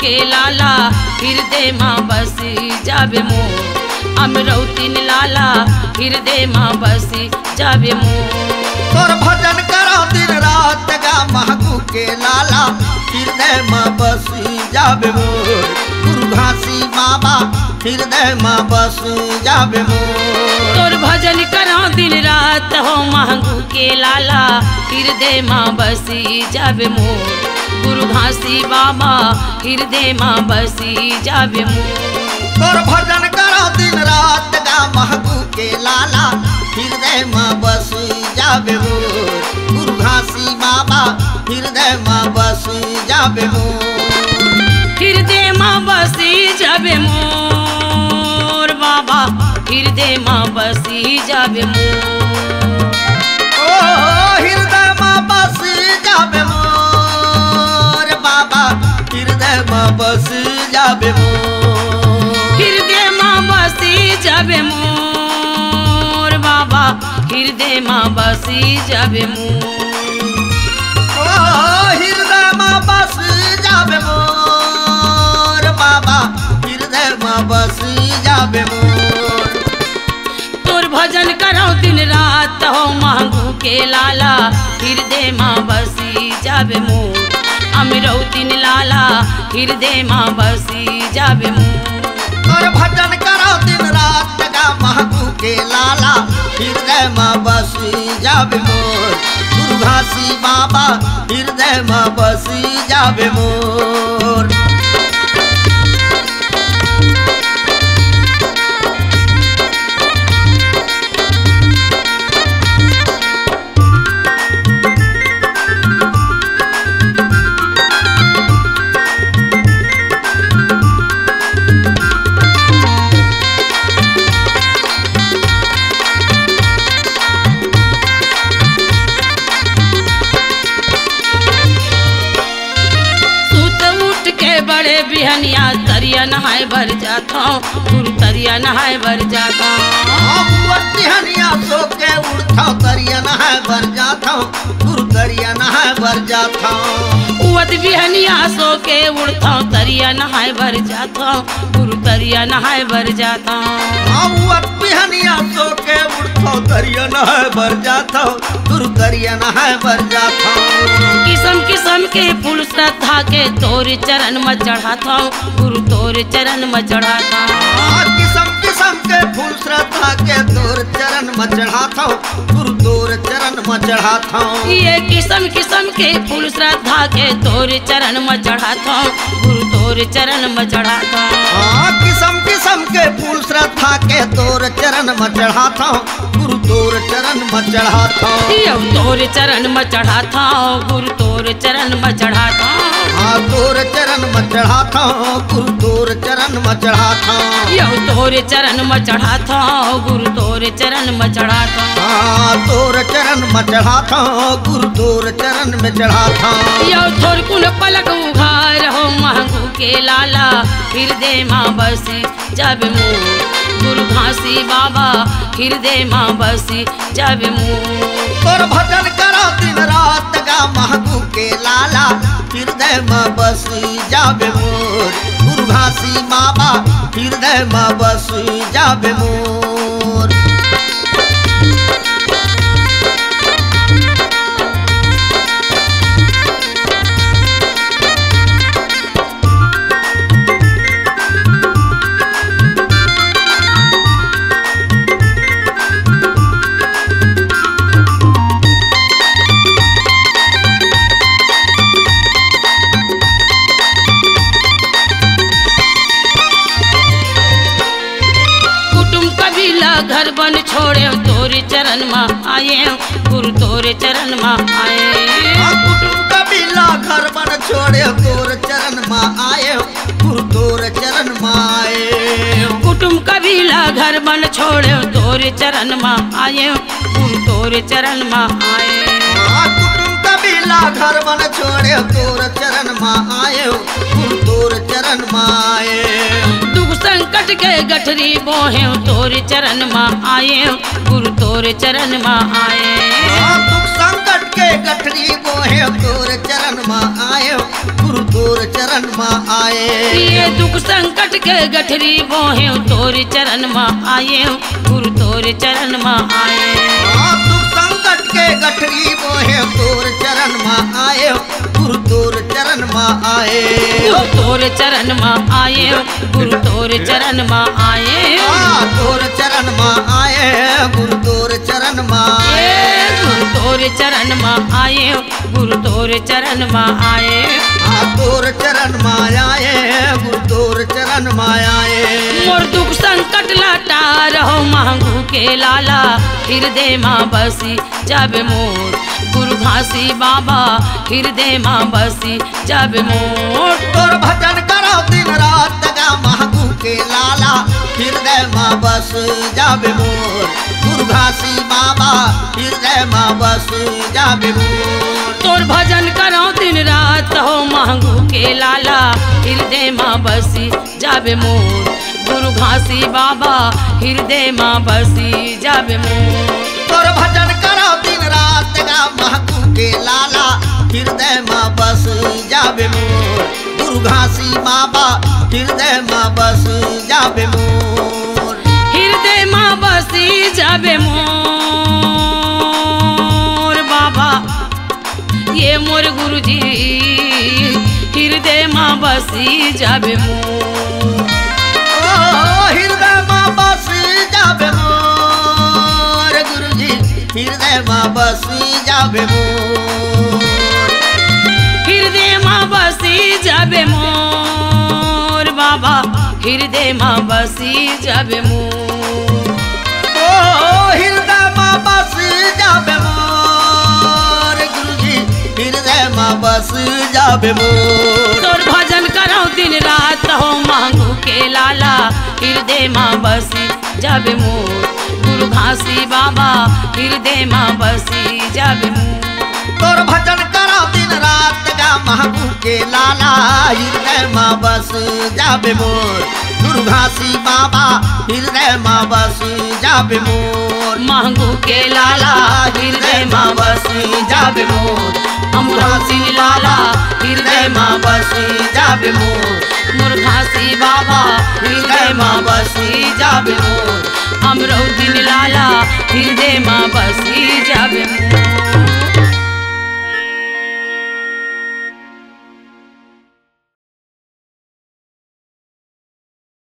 के लाला हृदय माँ बसी जाबे मोर। अमरौती लाला हृदय माँ बसी जाबे मोर। तोर भजन करो दिन रात गा महगू के लाला हृदय माँ बसी जाबे मोर। गुरु घासी बाबा हृदय माँ बसी जाबे मोर। तोर भजन करो दिन रात हो महगू के लाला हृदय माँ बसी जाबे मोर। गुरु घासी बाबा हृदय माँ बसी जाबे मोर। तोर भजन करो दिन रात गा महगू के लाला हृदय माँ बसी जाबे मोर। गुरु घासी बाबा हृदय माँ बसी जाबे मोर। हृदय माँ बसी जाबे मोर बाबा हृदय माँ बसी जाबे मोर। ओ हृदय माँ बसी जाबे मोर बाबा हृदय माँ बसी जाबे मोर। हृदय माँ बसी जाबे मोर बाबा हृदय माँ बसी जाबे मोर। ओ हृदय माँ बसी जाबे मोर बाबा हृदय माँ बसी जाबे मोर। तोर भजन करो दिन रात हो महगू के लाला हृदय माँ बसी जाबे मोर। अमरौती लाला हृदय माँ बसी जाबे मोर। तोर भजन करो दिन रात गा महगू के लाला हृदय माँ बसी जाबे मोर। गुरु घासी बाबा हृदय माँ बसी जाबे मोर। बड़े बिहनिया तरिया नहाए भर जाता गुरु तरिया नहाए भर जाता। बिहनिया सो के उड़ता तरिया नहाए भर जाता गुरु तरिया नहाए भर जाता। उवत बिहनिया सो के उड़ता तरिया नहाए भर जाता गुरु तरिया नहाए भर जाता। उवत बिहनिया सो के उड़ता तरिया नहाए भर जाता गुरु तरिया नहाए भर जाता। किस्म किस्म के फूल श्रद्धा के तोर चरण में चढ़ाता गुरु तोर चरण में चढ़ाता। किस्म किस्म के फूल श्रद्धा के तोर चरण में चढ़ाता गुरु तोर चरण में चढ़ाता। ये किस्म किस्म के फूल श्रद्धा के तोर चरण में चढ़ाता गुरु तोर चरण में चढ़ाता। किस्म किस्म के फूल श्रद्धा के तोर चरण में चढ़ाता गुरु तोर चरण में चढ़ाता। तोर चरण में चढ़ाता गुरु तोर चरण में चढ़ाता। तोर चरण में चढ़ाता गुरु तोर चरण में चढ़ाता। तोर चरण में चढ़ाता गुरु तोर चरण में चढ़ाता। तोर चरण में चढ़ाता गुरु तोर चरण में चढ़ाता। थोर कुन पलक उघार हो महगू के लाला हृदय माँ बसी जाबे मोर। गुरु घासी बाबा हृदय माँ बसी जाबे मोर। तोर भजन करो दिन रात गा महगू के लाला हृदय माँ बसी जाबे मोर। गुरु घासी बाबा हृदय माँ बसी जाबे मोर। घर बन छोड़े तोरे चरण में आए गुरु तोरे चरण में आए। कुटुंब कबीला घर बन छोड़े तोर चरण में आए गुरु तोर चरण में आए। कुटुंब कबीला घर बन छोड़े तोरे चरण में आए गुरु तोरे चरण में आए। कुटुंब कबीला घर बन छोड़े तोर चरण में आए गुरु तोर चरण में आए। संकट के गठरी बोहे तोरे चरण में आए गुरु तोरे चरण में आए। दुख संकट के गठरी बोहे तोर चरण में आए गुरु तोर चरण में आए। ये दुख संकट के गठरी बोहे तोर चरण में आए गुरु तोर चरण में आए। दुख संकट के गठरी बोहे तोर चरण में आए गुरु तोर चरण में आए। तोर चरण में आए गुरु तोर चरण में आए। तोर चरण में आए गुरु तोर चरण में आए। गुरु तोर चरण में आए गुरु तोर चरण में आए। तोर चरण में आए गुरु तोर चरण में आए। मोर दुख संकट लाटा रहो मांगू के लाला हृदय माँ बसी जब मोर गुरु घासी बाबा हृदय माँ बसी जब मोर। तोर भजन करो दिन रात गा मांगू के लाला हृदय माँ बस जब मोर गुरु घासी बाबा हृदय माँ बस जब मोर। तोर भजन करो दिन रात हो मांगू के लाला हृदय माँ बसी जब मोर गुरु घासी बाबा हृदय माँ बसी जब मोर। तोर भजन करो दिन रात गा मांगू के लाला हृदय माँ बस जब मोर गुरु घासी बाबा हृदय माँ बस जब मोर। हृदय माँ बसी जब मोर बाबा ये मोर गुरुजी हृदय माँ बसी जब मोर। हृदय माँ बसी जब मोर गुरुजी हृदय माँ बसी जब मोर। हृदय माँ बसी जब मोर बाबा हृदय माँ बसी जब मोर। हृदय माँ बसी जब मोर गुरुजी हृदय माँ बसी जब मोर। तोर भजन करो दिन रात हो मांगू के लाला हृदय माँ बसी जब मोर गुरु घासी बाबा हृदय माँ बसी जब मोर। तोर भजन करो दिन रात गा मांगू के लाला हृदय माँ बस जब मोर गुरु घासी बाबा हृदय माँ बस जब मोर। मांगू के लाला हृदय माँ बसी जब मोर अमरासी लाला हृदय माँ बसी जब मोर। मुर्घासी बाबा हृदय माँ बसी जब मोर अमरौदी लाला हृदय माँ बसी जब मोर।